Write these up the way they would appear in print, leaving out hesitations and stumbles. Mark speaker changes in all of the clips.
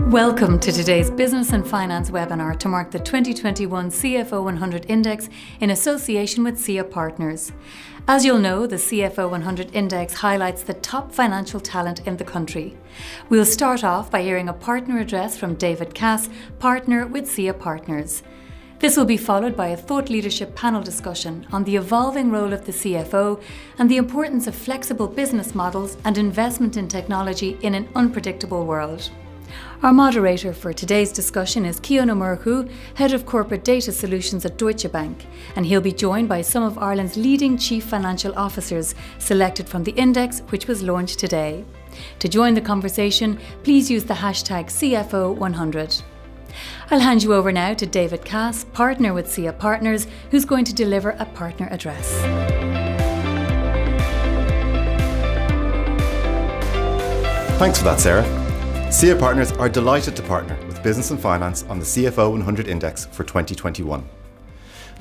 Speaker 1: Welcome to today's Business and Finance webinar to mark the 2021 CFO100 Index in association with SIA Partners. As you'll know, the CFO100 Index highlights the top financial talent in the country. We'll start off by hearing a partner address from David Cass, partner with SIA Partners. This will be followed by a thought leadership panel discussion on the evolving role of the CFO and the importance of flexible business models and investment in technology in an unpredictable world. Our moderator for today's discussion is Cian O'Murchu, Head of Corporate Data Solutions at Deutsche Bank, and he'll be joined by some of Ireland's leading Chief Financial Officers selected from the index, which was launched today. To join the conversation, please use the hashtag CFO100. I'll hand you over now to David Cass, partner with SIA Partners, who's going to deliver a partner address.
Speaker 2: Thanks for that, Sarah. SIA Partners are delighted to partner with Business and Finance on the CFO100 Index for 2021.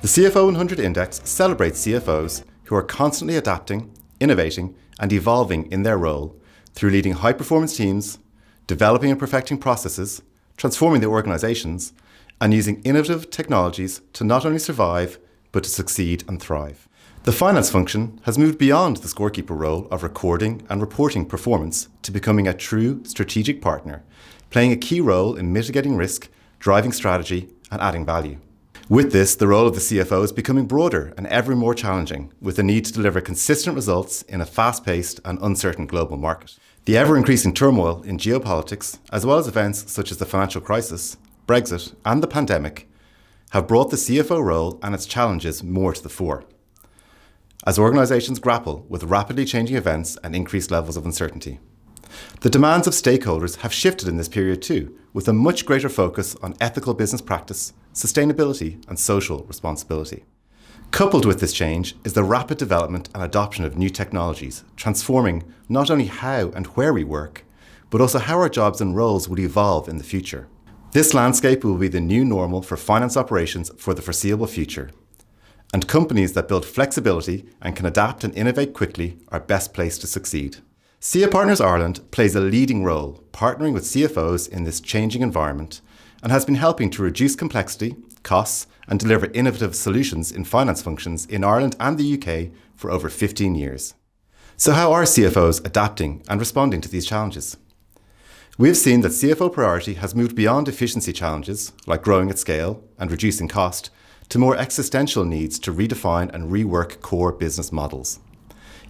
Speaker 2: The CFO100 Index celebrates CFOs who are constantly adapting, innovating, and evolving in their role through leading high-performance teams, developing and perfecting processes, transforming their organizations, and using innovative technologies to not only survive, but to succeed and thrive. The finance function has moved beyond the scorekeeper role of recording and reporting performance to becoming a true strategic partner, playing a key role in mitigating risk, driving strategy, and adding value. With this, the role of the CFO is becoming broader and ever more challenging, with the need to deliver consistent results in a fast-paced and uncertain global market. The ever-increasing turmoil in geopolitics, as well as events such as the financial crisis, Brexit, and the pandemic, have brought the CFO role and its challenges more to the fore, as organisations grapple with rapidly changing events and increased levels of uncertainty. The demands of stakeholders have shifted in this period too, with a much greater focus on ethical business practice, sustainability, and social responsibility. Coupled with this change is the rapid development and adoption of new technologies, transforming not only how and where we work, but also how our jobs and roles will evolve in the future. This landscape will be the new normal for finance operations for the foreseeable future. And companies that build flexibility and can adapt and innovate quickly are best placed to succeed. SIA Partners Ireland plays a leading role, partnering with CFOs in this changing environment, and has been helping to reduce complexity, costs, and deliver innovative solutions in finance functions in Ireland and the UK for over 15 years. So how are CFOs adapting and responding to these challenges? We have seen that CFO priority has moved beyond efficiency challenges, like growing at scale and reducing cost, to more existential needs to redefine and rework core business models.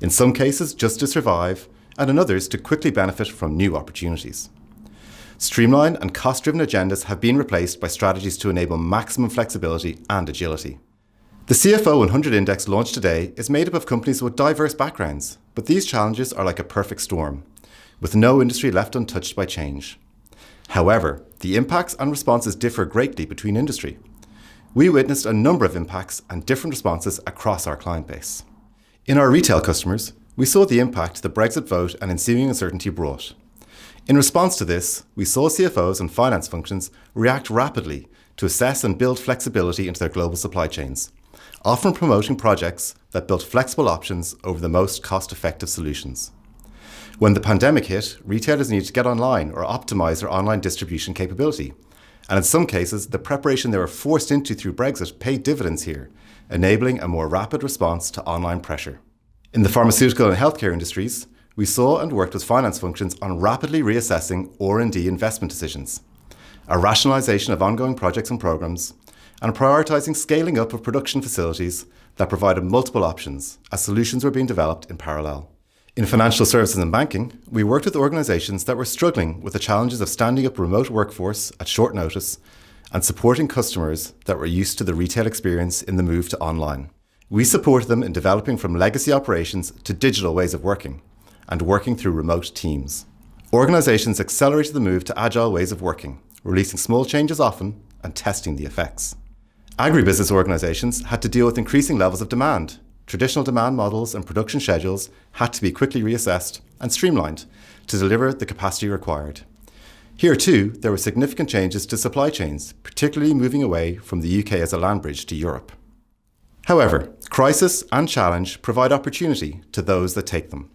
Speaker 2: In some cases, just to survive, and in others, to quickly benefit from new opportunities. Streamline and cost-driven agendas have been replaced by strategies to enable maximum flexibility and agility. The CFO100 Index launched today is made up of companies with diverse backgrounds, but these challenges are like a perfect storm, with no industry left untouched by change. However, the impacts and responses differ greatly between industry. We witnessed a number of impacts and different responses across our client base. In our retail customers, we saw the impact the Brexit vote and ensuing uncertainty brought. In response to this, we saw CFOs and finance functions react rapidly to assess and build flexibility into their global supply chains, often promoting projects that built flexible options over the most cost-effective solutions. When the pandemic hit, retailers needed to get online or optimize their online distribution capability. And in some cases, the preparation they were forced into through Brexit paid dividends here, enabling a more rapid response to online pressure. In the pharmaceutical and healthcare industries, we saw and worked with finance functions on rapidly reassessing R&D investment decisions, a rationalisation of ongoing projects and programmes, and prioritising scaling up of production facilities that provided multiple options as solutions were being developed in parallel. In financial services and banking, we worked with organisations that were struggling with the challenges of standing up a remote workforce at short notice and supporting customers that were used to the retail experience in the move to online. We supported them in developing from legacy operations to digital ways of working and working through remote teams. Organisations accelerated the move to agile ways of working, releasing small changes often and testing the effects. Agribusiness organisations had to deal with increasing levels of demand. Traditional demand models and production schedules had to be quickly reassessed and streamlined to deliver the capacity required. Here too, there were significant changes to supply chains, particularly moving away from the UK as a land bridge to Europe. However, crisis and challenge provide opportunity to those that take them.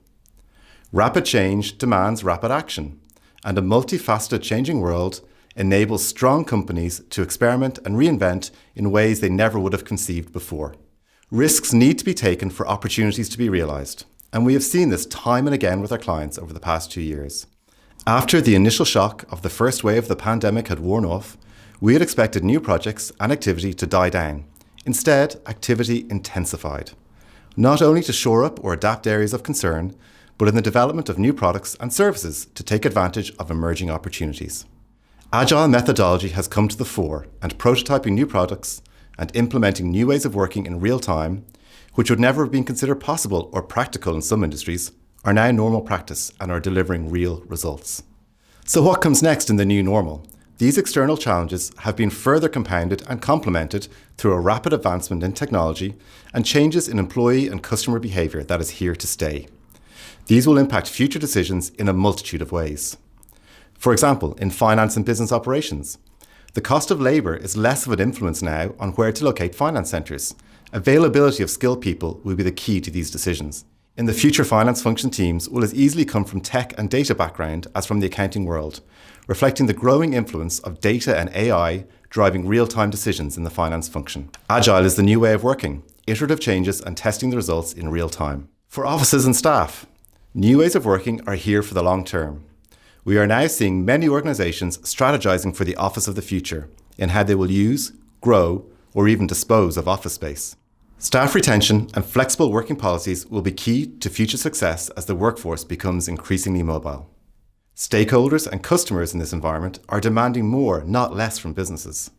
Speaker 2: Rapid change demands rapid action, and a multifaceted changing world enables strong companies to experiment and reinvent in ways they never would have conceived before. Risks need to be taken for opportunities to be realised, and we have seen this time and again with our clients over the past 2 years. After the initial shock of the first wave of the pandemic had worn off, we had expected new projects and activity to die down. Instead, activity intensified, not only to shore up or adapt areas of concern, but in the development of new products and services to take advantage of emerging opportunities. Agile methodology has come to the fore, and prototyping new products and implementing new ways of working in real time, which would never have been considered possible or practical in some industries, are now normal practice and are delivering real results. So what comes next in the new normal? These external challenges have been further compounded and complemented through a rapid advancement in technology and changes in employee and customer behaviour that is here to stay. These will impact future decisions in a multitude of ways. For example, in finance and business operations, the cost of labour is less of an influence now on where to locate finance centres. Availability of skilled people will be the key to these decisions. In the future, finance function teams will as easily come from tech and data background as from the accounting world, reflecting the growing influence of data and AI driving real-time decisions in the finance function. Agile is the new way of working, iterative changes and testing the results in real time. For offices and staff, new ways of working are here for the long term. We are now seeing many organisations strategising for the office of the future in how they will use, grow, or even dispose of office space. Staff retention and flexible working policies will be key to future success as the workforce becomes increasingly mobile. Stakeholders and customers in this environment are demanding more, not less, from businesses.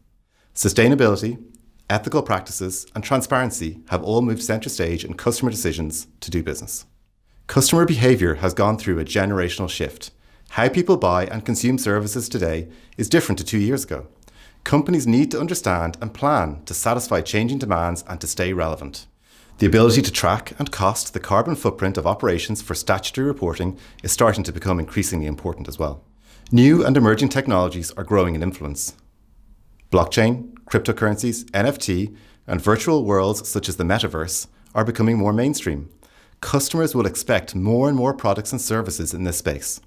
Speaker 2: Sustainability, ethical practices, and transparency have all moved centre stage in customer decisions to do business. Customer behaviour has gone through a generational shift. How people buy and consume services today is different to 2 years ago. Companies need to understand and plan to satisfy changing demands and to stay relevant. The ability to track and cost the carbon footprint of operations for statutory reporting is starting to become increasingly important as well. New and emerging technologies are growing in influence. Blockchain, cryptocurrencies, NFT, and virtual worlds such as the metaverse are becoming more mainstream. Customers will expect more and more products and services in this space.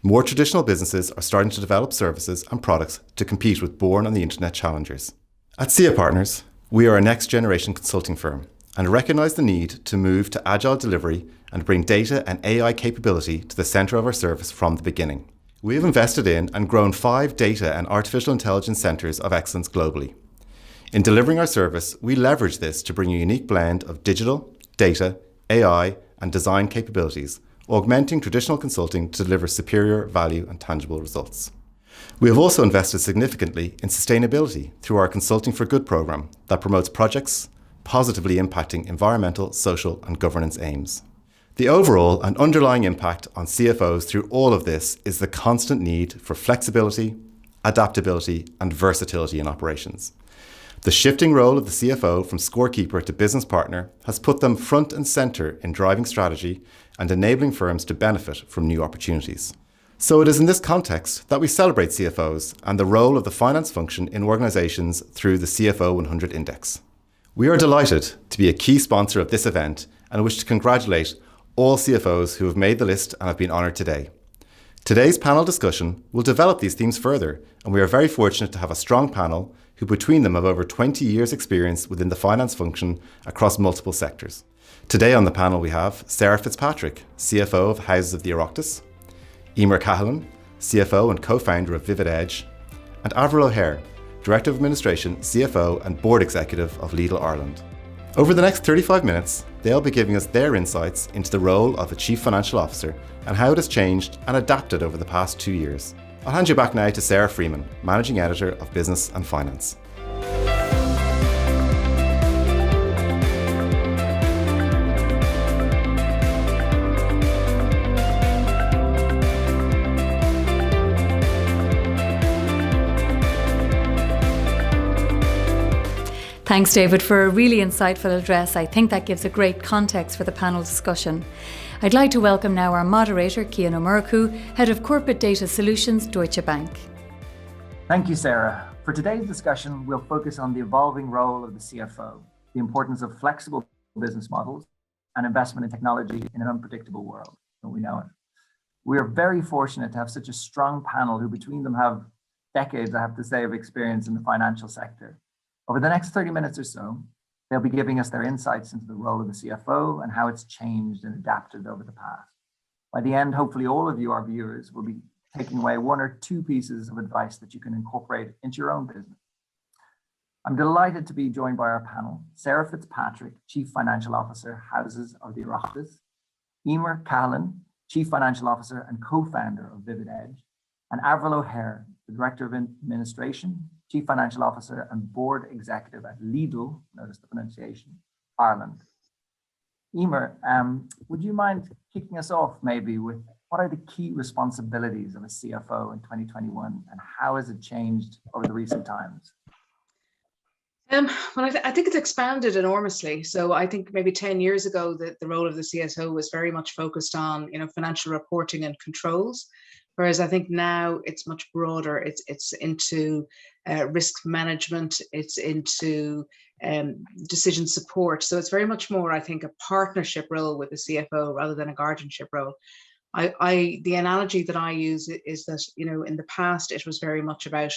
Speaker 2: More traditional businesses are starting to develop services and products to compete with born-on-the-internet challengers. At SIA Partners, we are a next-generation consulting firm and recognise the need to move to agile delivery and bring data and AI capability to the centre of our service from the beginning. We have invested in and grown 5 data and artificial intelligence centres of excellence globally. In delivering our service, we leverage this to bring a unique blend of digital, data, AI, and design capabilities, augmenting traditional consulting to deliver superior value and tangible results. We have also invested significantly in sustainability through our Consulting for Good programme that promotes projects positively impacting environmental, social and governance aims. The overall and underlying impact on CFOs through all of this is the constant need for flexibility, adaptability and versatility in operations. The shifting role of the CFO from scorekeeper to business partner has put them front and centre in driving strategy and enabling firms to benefit from new opportunities. So it is in this context that we celebrate CFOs and the role of the finance function in organisations through the CFO100 Index. We are delighted to be a key sponsor of this event and wish to congratulate all CFOs who have made the list and have been honoured today. Today's panel discussion will develop these themes further, and we are very fortunate to have a strong panel who between them have over 20 years experience within the finance function across multiple sectors. Today on the panel we have Sarah Fitzpatrick, CFO of Houses of the Oireachtas, Emer Cahalan, CFO and co-founder of Vivid Edge, and Avril O'Hare, Director of Administration, CFO and Board Executive of Lidl Ireland. Over the next 35 minutes, they'll be giving us their insights into the role of a Chief Financial Officer and how it has changed and adapted over the past 2 years. I'll hand you back now to Sarah Freeman, Managing Editor of Business and Finance.
Speaker 1: Thanks, David, for a really insightful address. I think that gives a great context for the panel discussion. I'd like to welcome now our moderator, Cian O'Murchu, Head of Corporate Data Solutions, Deutsche Bank.
Speaker 3: Thank you, Sarah. For today's discussion, we'll focus on the evolving role of the CFO, the importance of flexible business models, and investment in technology in an unpredictable world, as we know it. We are very fortunate to have such a strong panel who between them have decades, I have to say, of experience in the financial sector. Over the next 30 minutes or so, they'll be giving us their insights into the role of the CFO and how it's changed and adapted over the past. By the end, hopefully all of you, our viewers, will be taking away one or two pieces of advice that you can incorporate into your own business. I'm delighted to be joined by our panel. Sarah Fitzpatrick, Chief Financial Officer, Houses of the Oireachtas, Emer Callan, Chief Financial Officer and co-founder of Vivid Edge, and Avril O'Hare, the Director of Administration, Chief Financial Officer and Board Executive at Lidl, notice the pronunciation, Ireland. Emer, would you mind kicking us off maybe with what are the key responsibilities of a CFO in 2021 and how has it changed over the recent times?
Speaker 4: Well, I think it's expanded enormously. So I think maybe 10 years ago, the role of the CSO was very much focused on, financial reporting and controls. Whereas I think now it's much broader. It's into risk management. It's into decision support. So it's very much more, I think, a partnership role with the CFO rather than a guardianship role. The analogy that I use is that, in the past, it was very much about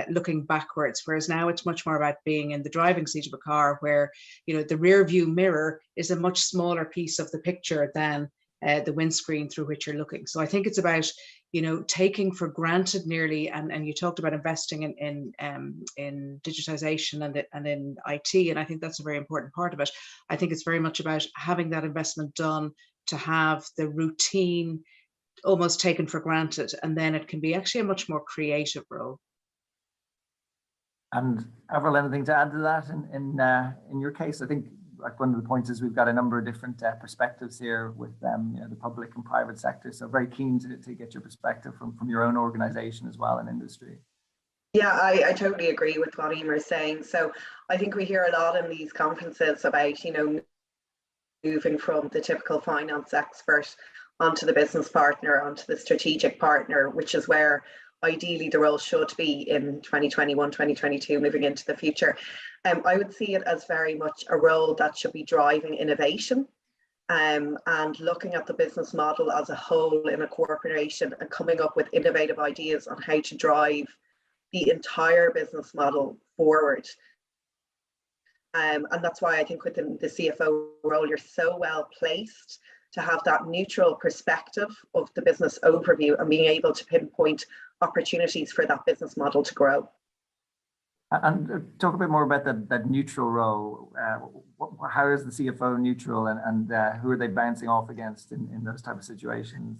Speaker 4: looking backwards, whereas now it's much more about being in the driving seat of a car where, the rear view mirror is a much smaller piece of the picture than the windscreen through which you're looking. So I think it's about, taking for granted nearly, and you talked about investing in digitization and in IT, and I think that's a very important part of it. I think it's very much about having that investment done to have the routine almost taken for granted, and then it can be actually a much more creative role.
Speaker 3: And Avril, anything to add to that in your case? I think like one of the points is we've got a number of different perspectives here with the public and private sector. So very keen to get your perspective from your own organization as well in industry.
Speaker 5: Yeah, I totally agree with what Emer is saying. So I think we hear a lot in these conferences about, moving from the typical finance expert onto the business partner, onto the strategic partner, which is where ideally the role should be in 2021, 2022, moving into the future. I would see it as very much a role that should be driving innovation and looking at the business model as a whole in a corporation and coming up with innovative ideas on how to drive the entire business model forward. And that's why I think within the CFO role, you're so well placed to have that neutral perspective of the business overview and being able to pinpoint opportunities for that business model to grow.
Speaker 3: And talk a bit more about that neutral role. How is the CFO neutral and who are they bouncing off against in those type of situations?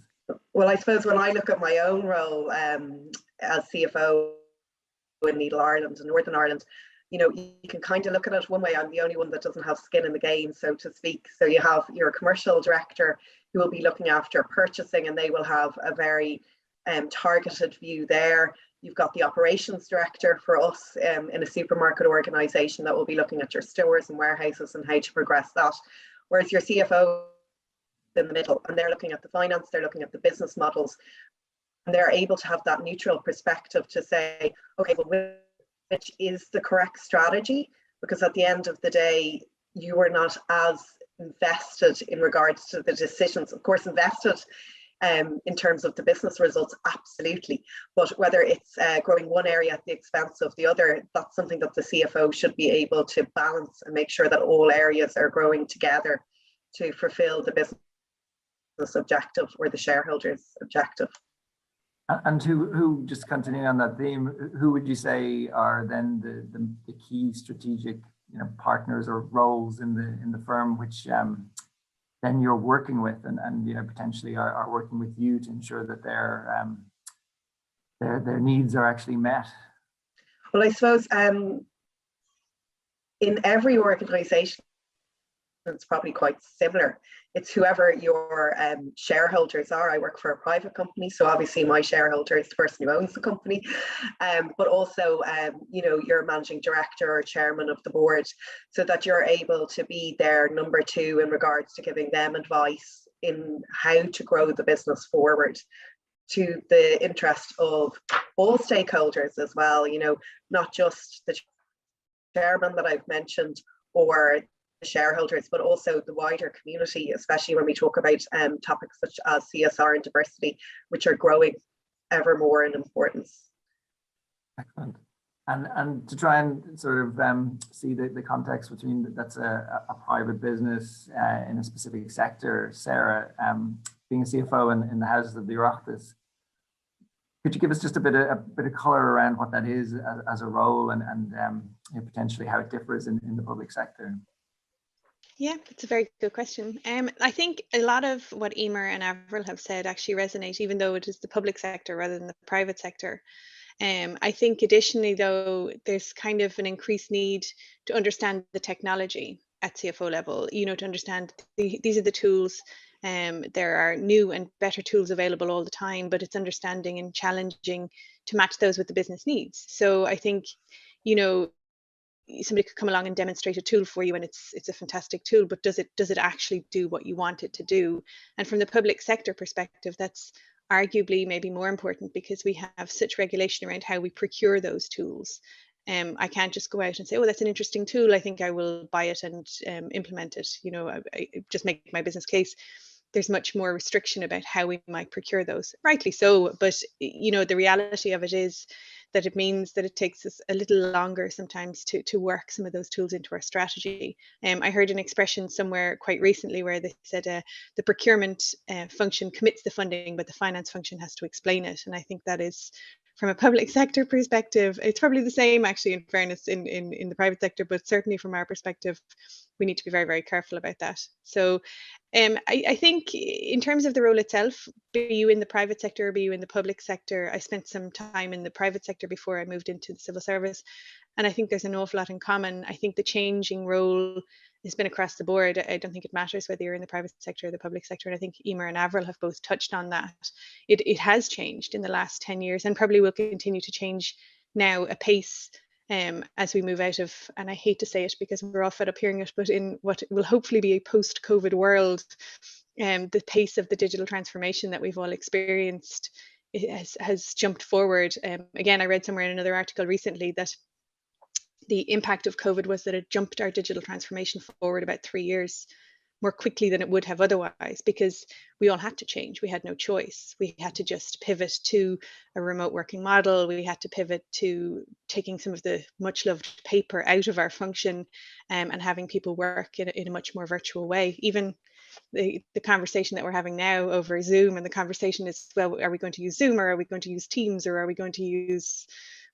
Speaker 5: Well, I suppose when I look at my own role as CFO in Lidl Ireland and Northern Ireland, you can kind of look at it one way. I'm the only one that doesn't have skin in the game, so to speak. So you have your commercial director who will be looking after purchasing, and they will have a very targeted view there. You've got the operations director for us in a supermarket organization that will be looking at your stores and warehouses and how to progress that. Whereas your CFO in the middle, and they're looking at the finance, they're looking at the business models, and they're able to have that neutral perspective to say, okay, well, which is the correct strategy, because at the end of the day, you are not as invested in regards to the decisions. Of course, invested in terms of the business results, absolutely. But whether it's growing one area at the expense of the other, that's something that the CFO should be able to balance and make sure that all areas are growing together to fulfill the business objective or the shareholders' objective.
Speaker 3: And who just continuing on that theme, who would you say are then the key strategic partners or roles in the firm which then you're working with and potentially are working with you to ensure that their needs are actually met?
Speaker 5: Well, I suppose in every organization it's probably quite similar. It's whoever your shareholders are. I work for a private company, so obviously my shareholder is the person who owns the company, but also your managing director or chairman of the board, so that you're able to be their number two in regards to giving them advice in how to grow the business forward to the interest of all stakeholders as well, not just the chairman that I've mentioned or shareholders, but also the wider community, especially when we talk about topics such as CSR and diversity, which are growing ever more in importance.
Speaker 3: Excellent. And to try and sort of see the context between that's a private business in a specific sector, Sarah, being a CFO in the houses of the Oireachtas, could you give us just a bit of color around what that is as a role and you know, potentially how it differs in the public sector?
Speaker 6: Yeah, it's a very good question. I think a lot of what Emer and Avril have said actually resonate, even though it is the public sector rather than the private sector. I think additionally, though, there's kind of an increased need to understand the technology at CFO level, you know, to understand these are the tools. There are new and better tools available all the time, but it's understanding and challenging to match those with the business needs. So I think, you know, somebody could come along and demonstrate a tool for you and it's a fantastic tool, but does it actually do what you want it to do? And from the public sector perspective, that's arguably maybe more important because we have such regulation around how we procure those tools. I can't just go out and say, oh, that's an interesting tool, I think I will buy it and implement it, you know, I just make my business case. There's much more restriction about how we might procure those, rightly so, but you know, the reality of it is that it means that it takes us a little longer sometimes to work some of those tools into our strategy. I heard an expression somewhere quite recently where they said the procurement function commits the funding, but the finance function has to explain it. And I think that is, from a public sector perspective, it's probably the same actually, in fairness, in the private sector, but certainly from our perspective, we need to be very, very careful about that. So I think in terms of the role itself, be you in the private sector or be you in the public sector, I spent some time in the private sector before I moved into the civil service. And I think there's an awful lot in common. I think the changing role has been across the board. I don't think it matters whether you're in the private sector or the public sector. And I think Emer and Avril have both touched on that. It has changed in the last 10 years and probably will continue to change now apace as we move out of, and I hate to say it because we're all fed up hearing it, but in what will hopefully be a post-COVID world, the pace of the digital transformation that we've all experienced has jumped forward. Again, I read somewhere in another article recently that the impact of COVID was that it jumped our digital transformation forward about 3 years more quickly than it would have otherwise, because we all had to change. We had no choice. We had to just pivot to a remote working model. We had to pivot to taking some of the much loved paper out of our function and having people work in a much more virtual way. Even the conversation that we're having now over Zoom, and the conversation is, well, are we going to use Zoom, or are we going to use Teams, or are we going to use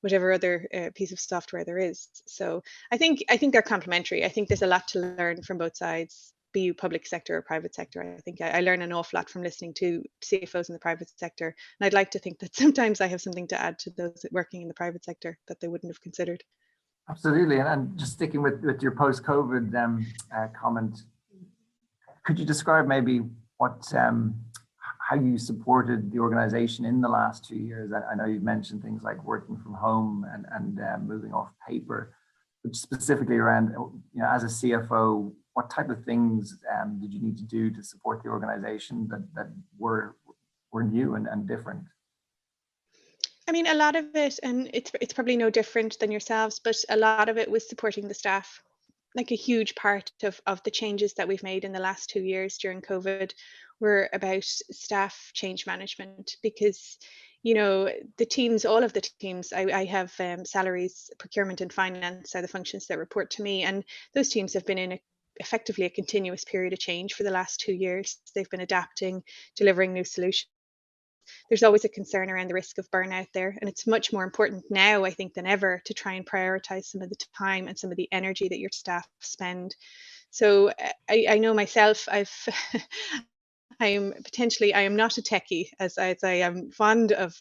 Speaker 6: whatever other piece of software there is? So I think they're complementary. I think there's a lot to learn from both sides, be you public sector or private sector. I think I learn an awful lot from listening to CFOs in the private sector. And I'd like to think that sometimes I have something to add to those working in the private sector that they wouldn't have considered.
Speaker 3: Absolutely. And just sticking with your post-COVID comment, could you describe maybe what how you supported the organization in the last 2 years? I know you've mentioned things like working from home and moving off paper, but specifically around, you know, as a CFO, what type of things did you need to do to support the organization that were new and different?
Speaker 6: I mean, a lot of it, and it's probably no different than yourselves, but a lot of it was supporting the staff. Like a huge part of the changes that we've made in the last 2 years during COVID were about staff change management, because you know, the teams, all of the teams, I have salaries, procurement and finance are the functions that report to me, and those teams have been in effectively a continuous period of change for the last 2 years. They've been adapting, delivering new solutions. There's always a concern around the risk of burnout there. And it's much more important now, I think, than ever to try and prioritize some of the time and some of the energy that your staff spend. So I know myself, I am not a techie, as I am fond of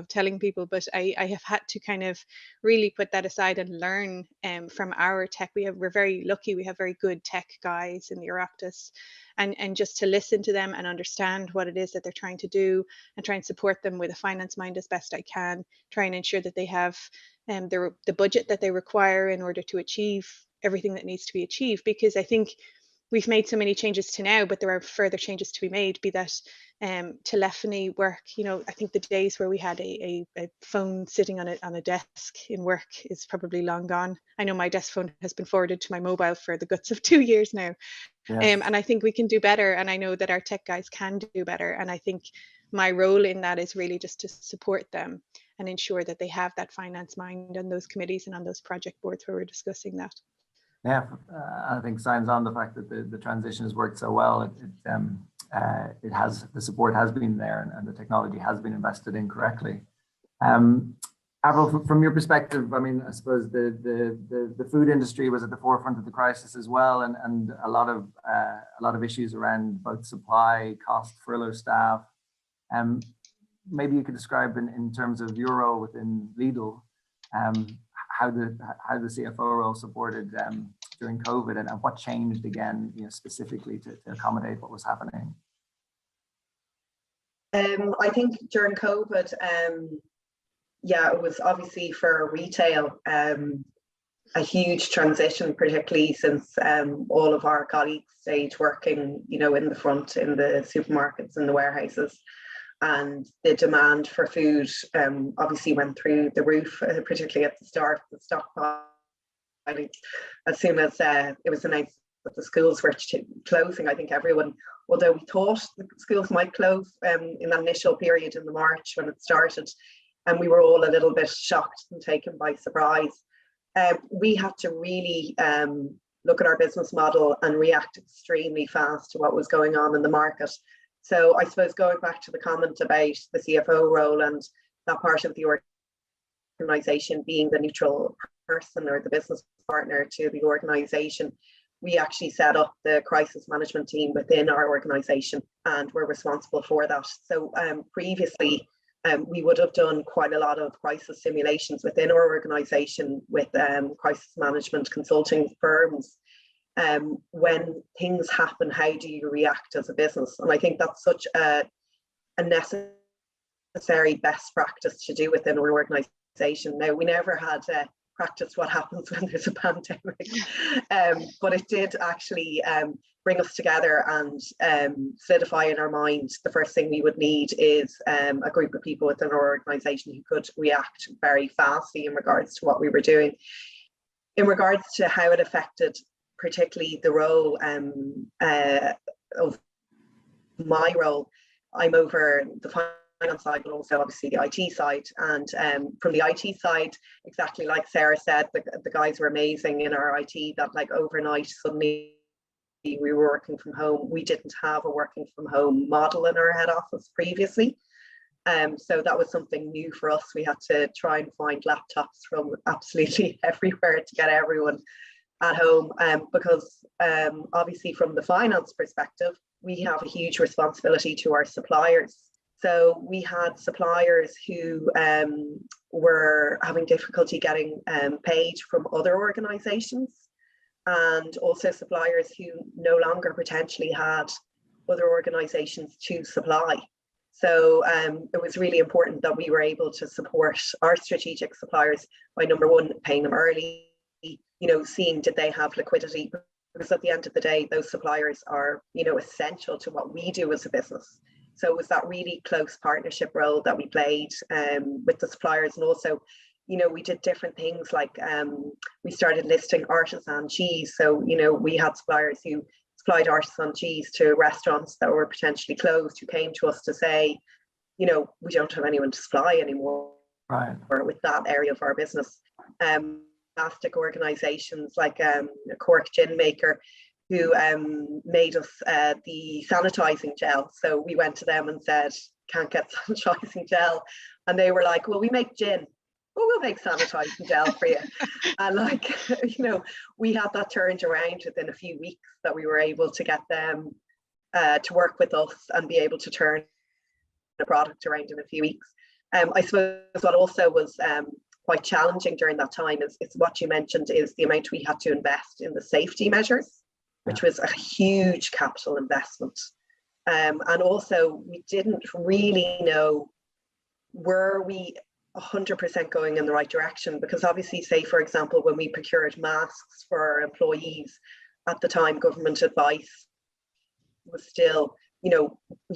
Speaker 6: telling people, but I have had to kind of really put that aside and learn from our tech. We're very lucky. We have very good tech guys in the Oireachtas, and just to listen to them and understand what it is that they're trying to do and try and support them with a finance mind as best I can, try and ensure that they have the budget that they require in order to achieve everything that needs to be achieved. Because I think we've made so many changes to now, but there are further changes to be made, be that telephony work. You know, I think the days where we had a phone sitting on a desk in work is probably long gone. I know my desk phone has been forwarded to my mobile for the guts of 2 years now.
Speaker 3: Yes.
Speaker 6: And I think we can do better. And I know that our tech guys can do better. And I think my role in that is really just to support them and ensure that they have that finance mind on those committees and on those project boards where we're discussing that.
Speaker 3: Yeah, I think signs on the fact that the transition has worked so well. It has, the support has been there, and the technology has been invested in correctly. Avril, from your perspective, I mean, I suppose the food industry was at the forefront of the crisis as well, and a lot of issues around both supply, cost, furlough staff. Maybe you could describe in terms of your role within Lidl, how the CFO role supported during COVID, and what changed again, specifically to accommodate what was happening.
Speaker 5: I think during COVID, yeah, it was obviously for retail a huge transition, particularly since all of our colleagues stayed working, in the front, in the supermarkets and the warehouses. And the demand for food obviously went through the roof, particularly at the start of the stockpiling. As soon as it was announced that the schools were closing, I think everyone, although we thought the schools might close in that initial period in the March when it started, and we were all a little bit shocked and taken by surprise. We had to really look at our business model and react extremely fast to what was going on in the market. So I suppose going back to the comment about the CFO role and that part of the organisation being the neutral person or the business partner to the organisation, we actually set up the crisis management team within our organisation, and we're responsible for that. So previously, we would have done quite a lot of crisis simulations within our organisation with crisis management consulting firms. When things happen, how do you react as a business? And I think that's such a necessary best practice to do within an organisation. Now, we never had practiced what happens when there's a pandemic, but it did actually bring us together and solidify in our minds the first thing we would need is a group of people within our organisation who could react very fastly in regards to what we were doing. In regards to how it affected particularly the role of my role, I'm over the finance side, but also obviously the IT side. And from the IT side, exactly like Sarah said, the guys were amazing in our IT, that like overnight, suddenly we were working from home. We didn't have a working from home model in our head office previously. So that was something new for us. We had to try and find laptops from absolutely everywhere to get everyone at home, because obviously from the finance perspective, we have a huge responsibility to our suppliers. So we had suppliers who were having difficulty getting paid from other organisations, and also suppliers who no longer potentially had other organisations to supply. So it was really important that we were able to support our strategic suppliers by, number one, paying them early, seeing did they have liquidity, because at the end of the day, those suppliers are, essential to what we do as a business. So it was that really close partnership role that we played with the suppliers. And also, we did different things like we started listing artisan cheese. So, we had suppliers who supplied artisan cheese to restaurants that were potentially closed, who came to us to say, we don't have anyone to supply anymore,
Speaker 3: right,
Speaker 5: or with that area of our business. Fantastic organisations like a Cork gin maker who made us the sanitizing gel. So we went to them and said, can't get sanitizing gel. And they were like, well, we make gin. Well, we'll make sanitizing gel for you. And we had that turned around within a few weeks, that we were able to get them to work with us and be able to turn the product around in a few weeks. I suppose what also was quite challenging during that time is what you mentioned, is the amount we had to invest in the safety measures, which was a huge capital investment. And also we didn't really know, were we 100% going in the right direction? Because obviously, say for example, when we procured masks for our employees, at the time government advice was still, you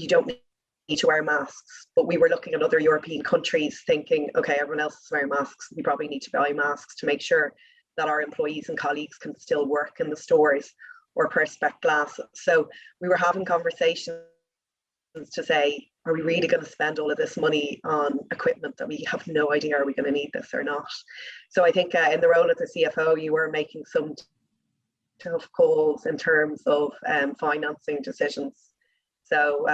Speaker 5: don't need to wear masks, but we were looking at other European countries thinking, okay, everyone else is wearing masks, we probably need to buy masks to make sure that our employees and colleagues can still work in the stores, or perspex glasses. So we were having conversations to say, are we really going to spend all of this money on equipment that we have no idea, are we going to need this or not? So I think in the role of the CFO, you were making some tough calls in terms of financing decisions. So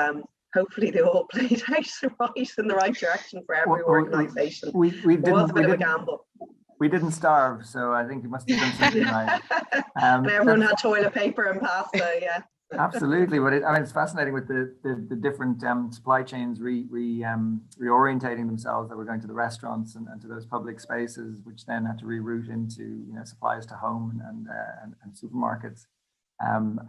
Speaker 5: hopefully they all played out right in the right direction for every organisation. It was a bit of a gamble.
Speaker 3: We didn't starve, so I think you must have done something right.
Speaker 5: And everyone had toilet paper and pasta, yeah.
Speaker 3: Absolutely, but I mean, it's fascinating with the different supply chains reorientating themselves, that were going to the restaurants and to those public spaces, which then had to reroute into supplies to home and supermarkets,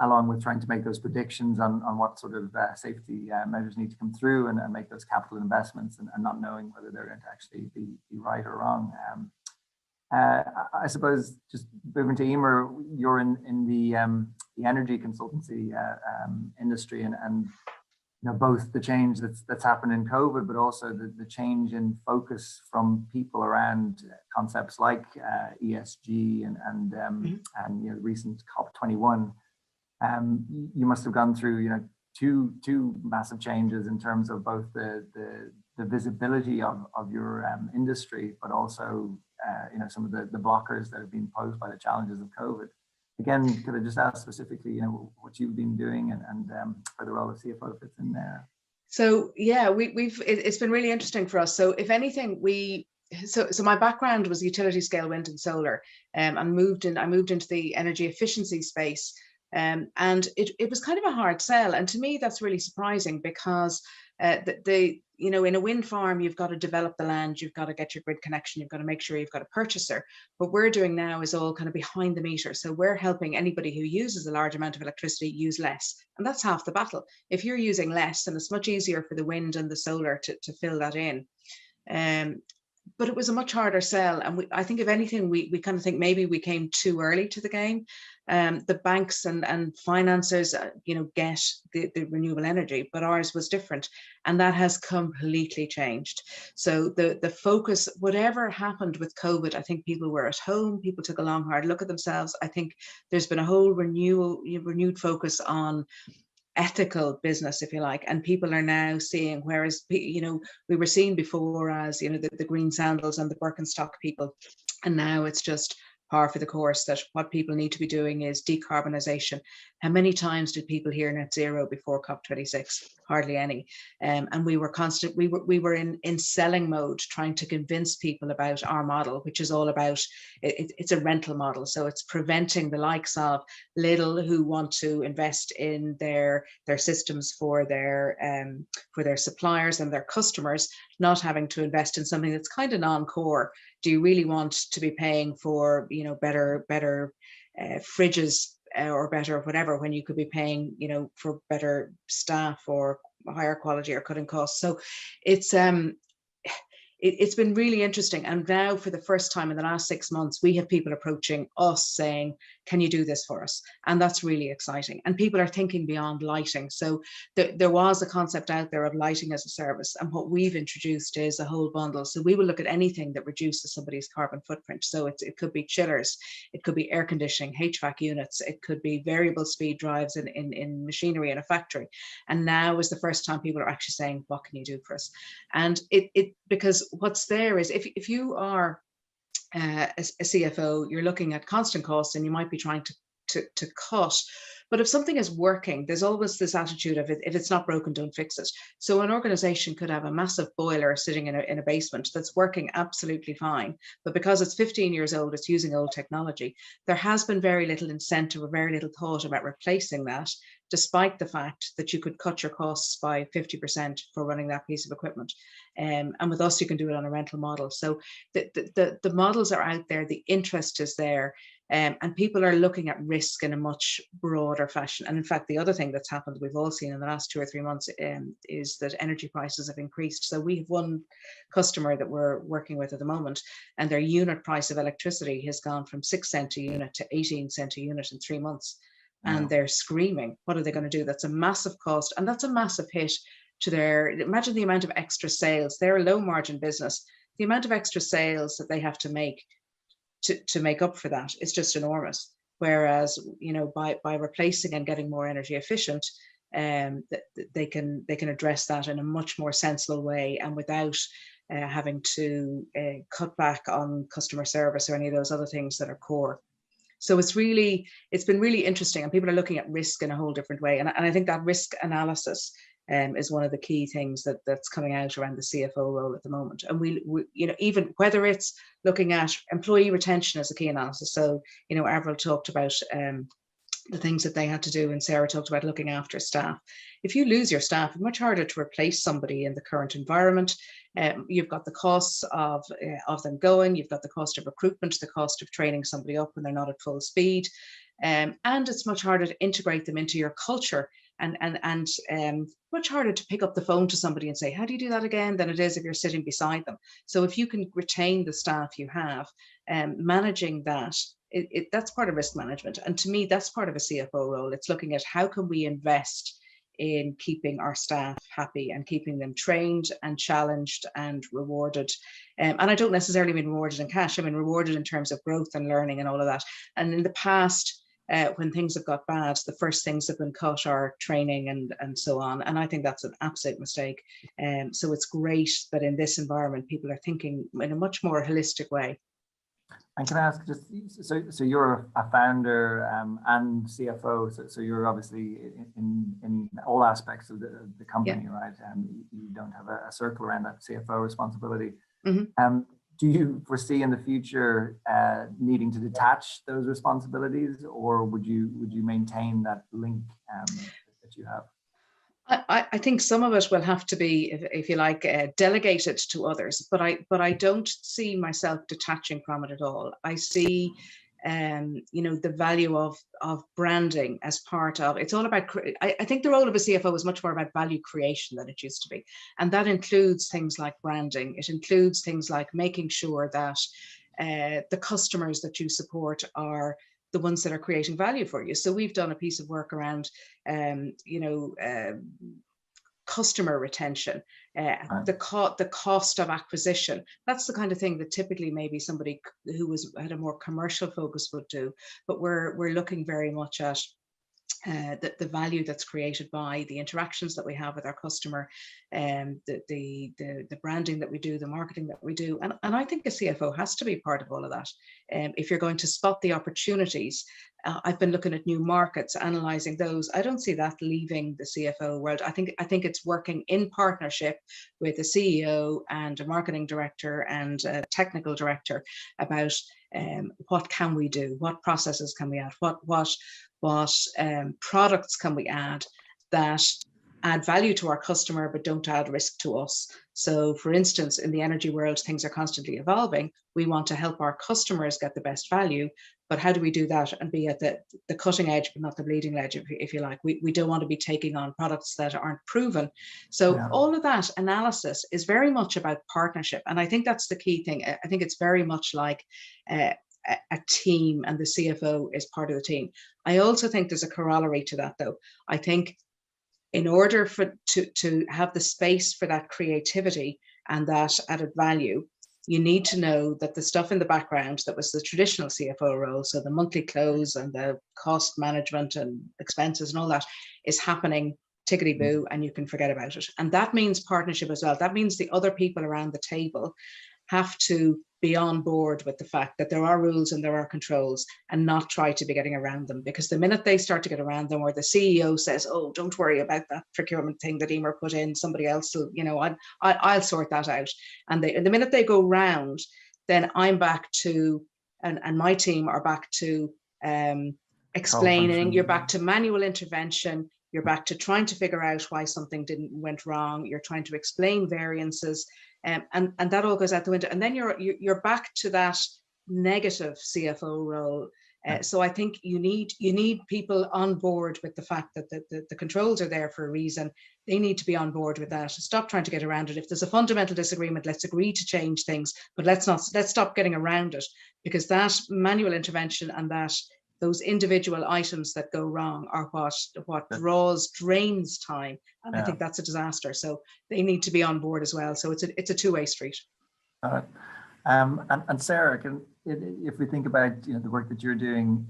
Speaker 3: along with trying to make those predictions on what sort of safety measures need to come through and make those capital investments, and not knowing whether they're going to actually be right or wrong. I suppose, just moving to Emer, you're in the energy consultancy industry, and both the change that's happened in COVID, but also the change in focus from people around concepts like ESG and recent COP21. You must have gone through two massive changes in terms of both the visibility of your industry, but also some of the blockers that have been posed by the challenges of COVID. Again, could I just ask specifically, what you've been doing and where the role of CFO fits in there?
Speaker 4: So yeah, it's been really interesting for us. So if anything, so my background was utility scale wind and solar, and I moved into the energy efficiency space. And it was kind of a hard sell. And to me, that's really surprising, because in a wind farm, you've got to develop the land, you've got to get your grid connection, you've got to make sure you've got a purchaser. What we're doing now is all kind of behind the meter. So we're helping anybody who uses a large amount of electricity use less. And that's half the battle. If you're using less, then it's much easier for the wind and the solar to fill that in. But it was a much harder sell. And I think if anything, we kind of think maybe we came too early to the game. The banks and financiers, get the renewable energy, but ours was different. And that has completely changed. So the focus, whatever happened with COVID, I think people were at home, people took a long, hard look at themselves. I think there's been a whole renewed focus on ethical business, if you like, and people are now seeing, whereas we were seen before as the green sandals and the Birkenstock people, and now it's just par for the course that what people need to be doing is decarbonisation. How many times did people hear net zero before COP26? Hardly any. And we were in selling mode, trying to convince people about our model, which is all about it's a rental model. So it's preventing the likes of Lidl, who want to invest in their systems for their suppliers and their customers, not having to invest in something that's kind of non-core. Do you really want to be paying for better fridges or better whatever, when you could be paying for better staff or higher quality or cutting costs? So it's been really interesting. And now, for the first time in the last 6 months, we have people approaching us saying, can you do this for us? And that's really exciting. And people are thinking beyond lighting. So there was a concept out there of lighting as a service. And what we've introduced is a whole bundle. So we will look at anything that reduces somebody's carbon footprint. So it could be chillers, it could be air conditioning, HVAC units, it could be variable speed drives in machinery in a factory. And now is the first time people are actually saying, what can you do for us? And because what's there is, if you are a CFO, you're looking at constant costs and you might be trying to cut. But if something is working, there's always this attitude of if it's not broken, don't fix it. So an organization could have a massive boiler sitting in a basement that's working absolutely fine, but because it's 15 years old, it's using old technology. There has been very little incentive or very little thought about replacing that, despite the fact that you could cut your costs by 50% for running that piece of equipment. And with us, you can do it on a rental model. So the models are out there, the interest is there. And people are looking at risk in a much broader fashion. And in fact, the other thing that's happened, we've all seen in the last 2 or 3 months, is that energy prices have increased. So we have one customer that we're working with at the moment, and their unit price of electricity has gone from 6 cents a unit to 18 cents a unit in 3 months. And they're screaming, what are they going to do? That's a massive cost. And that's a massive hit to imagine the amount of extra sales. They're a low margin business. The amount of extra sales that they have to make to make up for that is just enormous. Whereas, by replacing and getting more energy efficient, that they can address that in a much more sensible way and without having to cut back on customer service or any of those other things that are core. So it's been really interesting, and people are looking at risk in a whole different way. And I think that risk analysis is one of the key things that's coming out around the CFO role at the moment. And we even whether it's looking at employee retention as a key analysis. So, Avril talked about the things that they had to do, and Sarah talked about looking after staff. If you lose your staff, it's much harder to replace somebody in the current environment. You've got the costs of them going, you've got the cost of recruitment, the cost of training somebody up when they're not at full speed, and it's much harder to integrate them into your culture, and much harder to pick up the phone to somebody and say, how do you do that again, than it is if you're sitting beside them. So if you can retain the staff you have, managing that, that's part of risk management. And to me, that's part of a CFO role. It's looking at how can we invest in keeping our staff happy and keeping them trained and challenged and rewarded. And I don't necessarily mean rewarded in cash, I mean rewarded in terms of growth and learning and all of that. And in the past, when things have got bad, the first things that have been cut are training and so on. And I think that's an absolute mistake. So it's great that in this environment, people are thinking in a much more holistic way.
Speaker 3: And can I ask, just so you're a founder and CFO, so you're obviously in all aspects of the company, right? You don't have a circle around that CFO responsibility. Mm-hmm. Do you foresee in the future needing to detach those responsibilities, or would you maintain that link that you have?
Speaker 4: I think some of it will have to be, if you like, delegated to others, but I don't see myself detaching from it at all. I see, the value of branding as part of it's all about. I think the role of a CFO is much more about value creation than it used to be, and that includes things like branding. It includes things like making sure that the customers that you support are the ones that are creating value for you. So we've done a piece of work around, customer retention, the cost of acquisition. That's the kind of thing that typically maybe somebody who had a more commercial focus would do. But we're looking very much at the value that's created by the interactions that we have with our customer, the branding that we do, the marketing that we do. And I think a CFO has to be part of all of that. If you're going to spot the opportunities, I've been looking at new markets, analysing those. I don't see that leaving the CFO world. I think it's working in partnership with a CEO and a marketing director and a technical director about what can we do, what processes can we add, what products can we add that add value to our customer but don't add risk to us. So for instance, in the energy world, things are constantly evolving. We want to help our customers get the best value, but how do we do that and be at the cutting edge but not the bleeding edge, if you like? We don't want to be taking on products that aren't proven. So all of that analysis is very much about partnership, and I think that's the key thing. I think it's very much like a team, and the CFO is part of the team. I also think there's a corollary to that, though. I think in order to have the space for that creativity and that added value, you need to know that the stuff in the background that was the traditional CFO role, so the monthly close and the cost management and expenses and all that, is happening tickety-boo, and you can forget about it. And that means partnership as well. That means the other people around the table have to be on board with the fact that there are rules and there are controls, and not try to be getting around them. Because the minute they start to get around them, or the CEO says, oh, don't worry about that procurement thing that Emer put in, somebody else will, I'll sort that out. And the minute they go round, then I'm back to, and my team are back to explaining, you're back to manual intervention, you're back to trying to figure out why something went wrong, you're trying to explain variances. And that all goes out the window, and then you're back to that negative CFO role. So I think you need people on board with the fact that the controls are there for a reason. They need to be on board with that. Stop trying to get around it. If there's a fundamental disagreement, let's agree to change things, but let's stop getting around it, because that manual intervention and those individual items that go wrong are what drains time, and I think that's a disaster. So they need to be on board as well. So it's a two-way street.
Speaker 3: All right. And Sarah, if we think about the work that you're doing,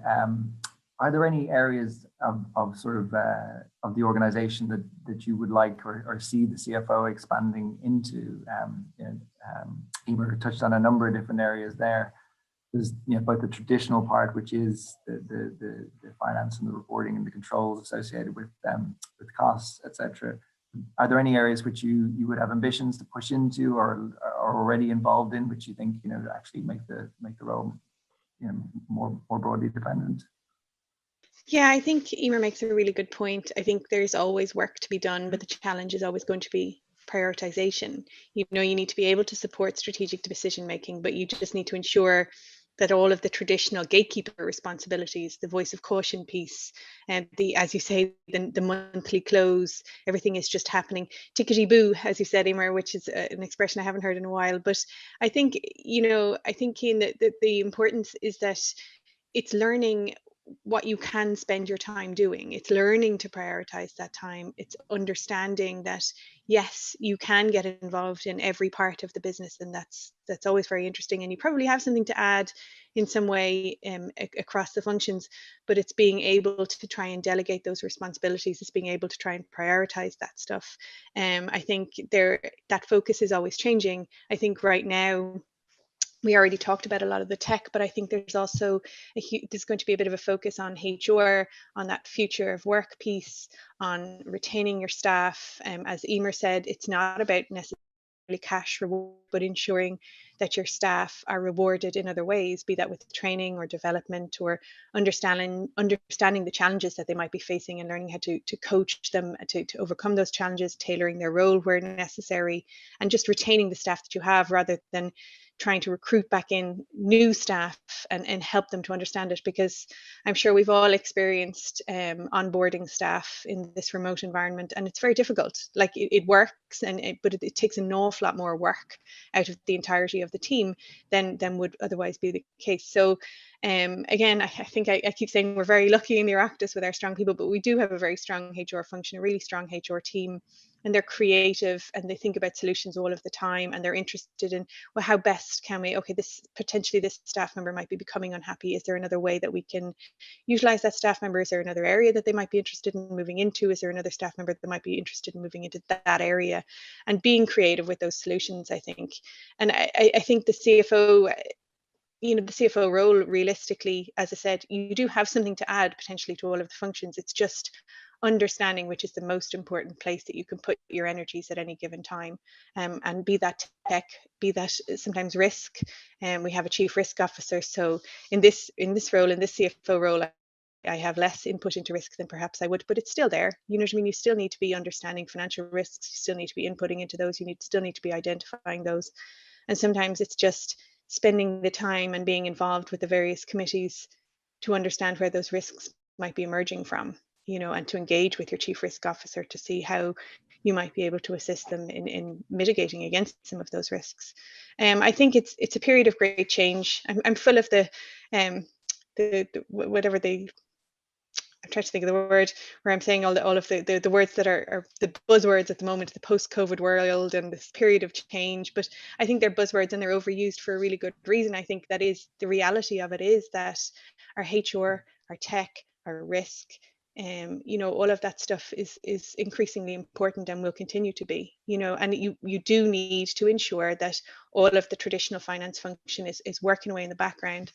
Speaker 3: are there any areas of sort of the organization that you would like or see the CFO expanding into? Emer touched on a number of different areas there. There's both the traditional part, which is the finance and the reporting and the controls associated with costs, etc. Are there any areas which you would have ambitions to push into or are already involved in, which you think actually make the role more broadly dependent?
Speaker 6: Yeah, I think Emer makes a really good point. I think there's always work to be done, but the challenge is always going to be prioritization. You need to be able to support strategic decision making, but you just need to ensure that all of the traditional gatekeeper responsibilities, the voice of caution piece, and as you say, the monthly close, everything is just happening tickety boo, as you said, Emer, which is an expression I haven't heard in a while. But I think, I think Ian, the importance is that it's learning what you can spend your time doing. It's learning to prioritize that time. It's understanding that, yes, you can get involved in every part of the business, and that's always very interesting. And you probably have something to add in some way across the functions, but it's being able to try and delegate those responsibilities. It's being able to try and prioritize that stuff. I think that focus is always changing. I think right now, we already talked about a lot of the tech, but I think there's also there's going to be a bit of a focus on HR, on that future of work piece, on retaining your staff. As Emer said, it's not about necessarily cash reward, but ensuring that your staff are rewarded in other ways, be that with training or development or understanding the challenges that they might be facing and learning how to coach them to overcome those challenges, tailoring their role where necessary, and just retaining the staff that you have rather than trying to recruit back in new staff and help them to understand it, because I'm sure we've all experienced onboarding staff in this remote environment, and it's very difficult. Like it works, but it takes an awful lot more work out of the entirety of the team than would otherwise be the case. So again, I think I keep saying we're very lucky in the Oireachtas with our strong people, but we do have a very strong HR function, a really strong HR team. And they're creative and they think about solutions all of the time, and they're interested in, well, how best can we, okay, this staff member might be becoming unhappy. Is there another way that we can utilize that staff member? Is there another area that they might be interested in moving into? Is there another staff member that might be interested in moving into that area? And being creative with those solutions, I think. And I think the CFO, the CFO role, realistically, as I said, you do have something to add potentially to all of the functions. It's just understanding which is the most important place that you can put your energies at any given time, and be that tech, be that sometimes risk. And we have a chief risk officer, so in this role, in this CFO role, I have less input into risk than perhaps I would, but it's still there. You know what I mean? You still need to be understanding financial risks. You still need to be inputting into those. You still need to be identifying those. And sometimes it's just spending the time and being involved with the various committees to understand where those risks might be emerging from, and to engage with your chief risk officer to see how you might be able to assist them in mitigating against some of those risks. I think it's a period of great change. I'm full of the whatever the, I'm trying to think of the word where I'm saying all of the words that are the buzzwords at the moment, the post-COVID world and this period of change. But I think they're buzzwords and they're overused for a really good reason. I think that is the reality of it, is that our HR, our tech, our risk, all of that stuff is increasingly important and will continue to be, and you do need to ensure that all of the traditional finance function is working away in the background,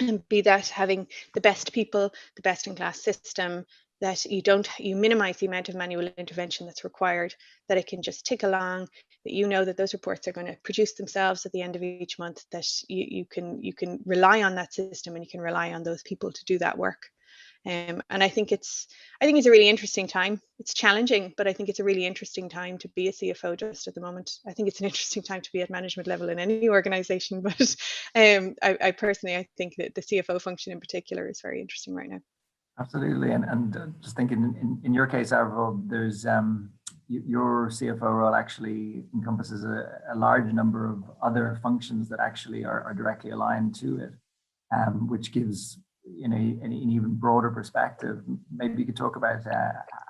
Speaker 6: and be that having the best people, the best in class system, that you minimize the amount of manual intervention that's required, that it can just tick along, that that those reports are going to produce themselves at the end of each month, that you can rely on that system and you can rely on those people to do that work. And I think it's a really interesting time. It's challenging, but I think it's a really interesting time to be a CFO just at the moment. I think it's an interesting time to be at management level in any organization, but I personally think that the CFO function in particular is very interesting right now.
Speaker 3: Absolutely, and just thinking in your case, Avril, there's your CFO role actually encompasses a large number of other functions that actually are directly aligned to it, which gives an even broader perspective. Maybe you could talk about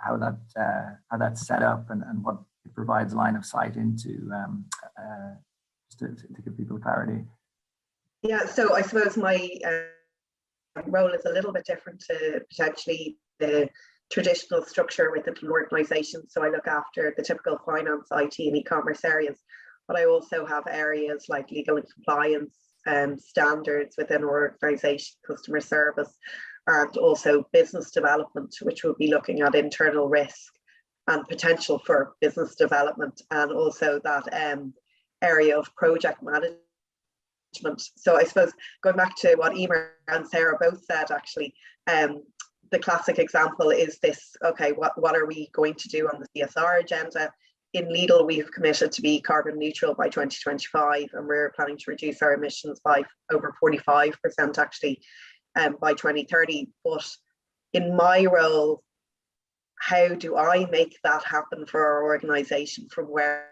Speaker 3: how that's set up and what it provides line of sight into, just to give people clarity.
Speaker 5: Yeah, so I suppose my role is a little bit different to potentially the traditional structure within an organization. So I look after the typical finance, IT and e-commerce areas, but I also have areas like legal and compliance, standards within our organization, customer service, and also business development, which will be looking at internal risk and potential for business development, and also that area of project management. So I suppose going back to what Emer and Sarah both said, actually, the classic example is this: okay, what are we going to do on the CSR agenda? In Lidl, we've committed to be carbon neutral by 2025, and we're planning to reduce our emissions by over 45% actually by 2030. But in my role, how do I make that happen for our organisation from where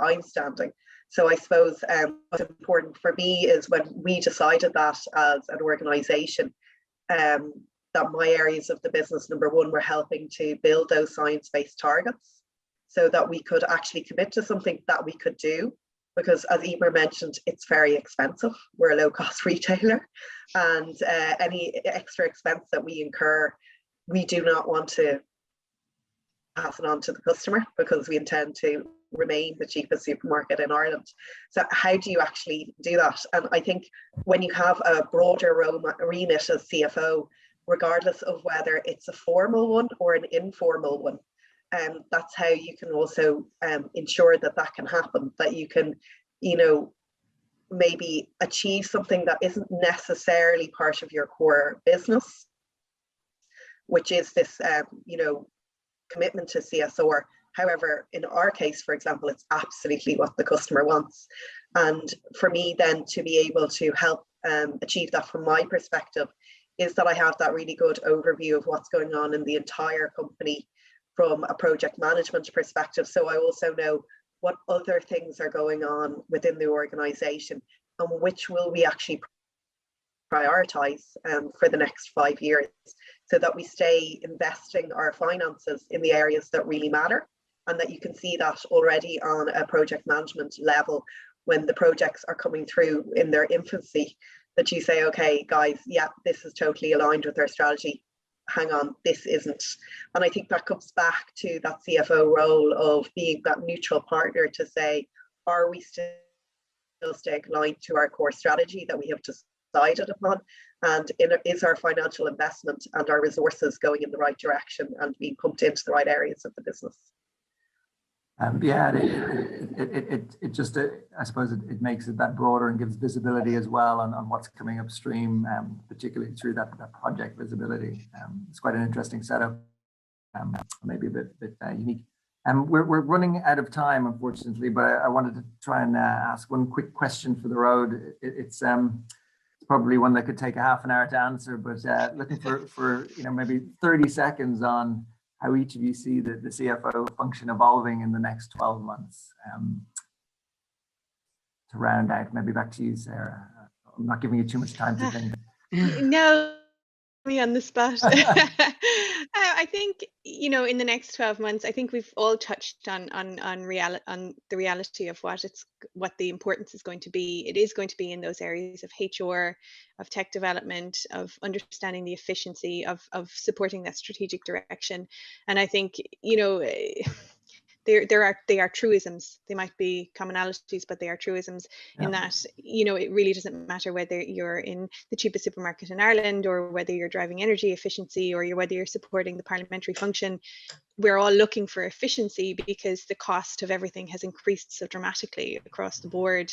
Speaker 5: I'm standing? So I suppose what's important for me is when we decided that as an organisation, that my areas of the business, number one, were helping to build those science-based targets so that we could actually commit to something that we could do. Because as Emer mentioned, it's very expensive. We're a low-cost retailer, and any extra expense that we incur, we do not want to pass it on to the customer, because we intend to remain the cheapest supermarket in Ireland. So how do you actually do that? And I think when you have a broader remit as CFO, regardless of whether it's a formal one or an informal one, that's how you can also ensure that that can happen, that you can, you know, maybe achieve something that isn't necessarily part of your core business, which is this, you know, commitment to CSR. However, in our case, for example, it's absolutely what the customer wants. And for me then to be able to help achieve that from my perspective is that I have that really good overview of what's going on in the entire company from a project management perspective. So I also know what other things are going on within the organization and which will we actually prioritize for the next 5 years, so that we stay investing our finances in the areas that really matter, and that you can see that already on a project management level when the projects are coming through in their infancy, that you say, okay, guys, yeah, this is totally aligned with our strategy. Hang on, this isn't. And I think that comes back to that CFO role of being that neutral partner to say, are we still staying aligned to our core strategy that we have decided upon? And is our financial investment and our resources going in the right direction and being pumped into the right areas of the business?
Speaker 3: Yeah, it just, I suppose it makes it that broader and gives visibility as well on what's coming upstream, particularly through that project visibility. It's quite an interesting setup, maybe a bit unique. We're running out of time, unfortunately, but I wanted to try and ask one quick question for the road. It's probably one that could take a half an hour to answer, but looking for you know, maybe 30 seconds on how each of you see the CFO function evolving in the next 12 months. To round out, maybe back to you, Sarah. I'm not giving you too much time to think.
Speaker 6: No, me on the spot. I think, you know, in the next 12 months, I think we've all touched on the reality of what the importance is going to be. It is going to be in those areas of HR, of tech development, of understanding the efficiency, of supporting that strategic direction. And I think, you know, they are truisms. They might be commonalities, but they are truisms in that, you know, it really doesn't matter whether you're in the cheapest supermarket in Ireland or whether you're driving energy efficiency or whether you're supporting the parliamentary function. We're all looking for efficiency because the cost of everything has increased so dramatically across the board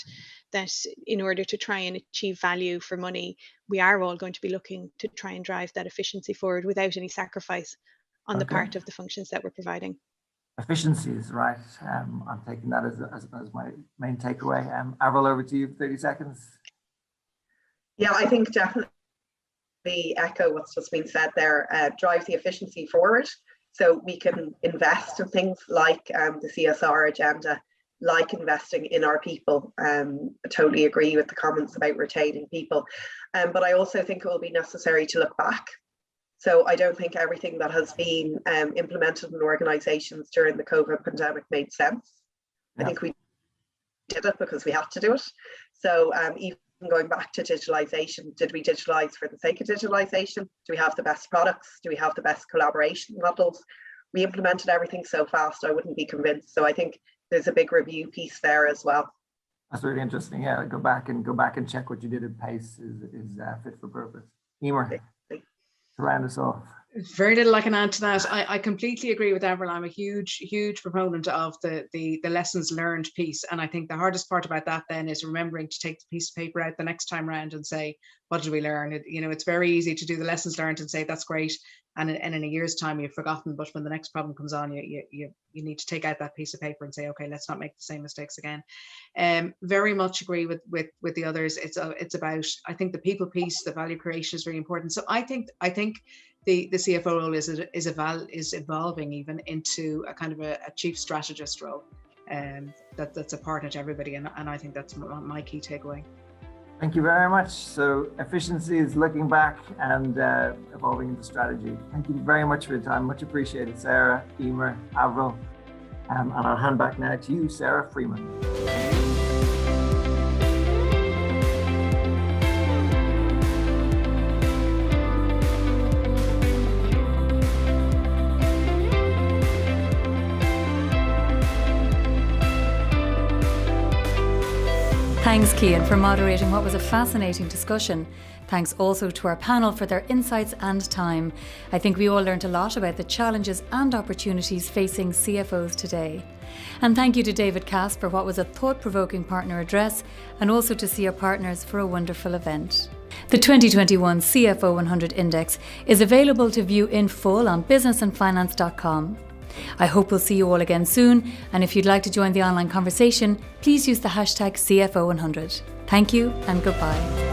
Speaker 6: that in order to try and achieve value for money, we are all going to be looking to try and drive that efficiency forward without any sacrifice on the part of the functions that we're providing.
Speaker 3: Efficiencies, right? I'm taking that as my main takeaway. Avril, over to you, 30 seconds.
Speaker 5: Yeah, I think definitely echo what's just been said there. Drive the efficiency forward so we can invest in things like the CSR agenda, like investing in our people. I totally agree with the comments about retaining people. But I also think it will be necessary to look back. So I don't think everything that has been implemented in organizations during the COVID pandemic made sense. I think we did it because we had to do it. So even going back to digitalization, did we digitalize for the sake of digitalization? Do we have the best products? Do we have the best collaboration models? We implemented everything so fast, I wouldn't be convinced. So I think there's a big review piece there as well.
Speaker 3: That's really interesting. Yeah, go back and check what you did at pace is fit for purpose. Emer, to round us off.
Speaker 4: Very little I can add to that. I completely agree with Avril. I'm a huge proponent of the lessons learned piece. And I think the hardest part about that then is remembering to take the piece of paper out the next time round and say, what did we learn? It's very easy to do the lessons learned and say, that's great. And in a year's time, you've forgotten. But when the next problem comes on, you need to take out that piece of paper and say, okay, let's not make the same mistakes again. Very much agree with the others. It's about, I think the people piece, the value creation is really important. So I think the CFO role is evolving even into a kind of a chief strategist role, that's a partner to everybody, and I think that's my key takeaway.
Speaker 3: Thank you very much. So efficiency is looking back and evolving into strategy. Thank you very much for your time. Much appreciated, Sarah, Emer, Avril, and I'll hand back now to you, Sarah Freeman.
Speaker 1: Thanks, Cian, for moderating what was a fascinating discussion. Thanks also to our panel for their insights and time. I think we all learned a lot about the challenges and opportunities facing CFOs today. And thank you to David Cass for what was a thought-provoking partner address, and also to SIA Partners for a wonderful event. The 2021 CFO100 Index is available to view in full on businessandfinance.com. I hope we'll see you all again soon, and if you'd like to join the online conversation, please use the hashtag CFO100. Thank you and goodbye.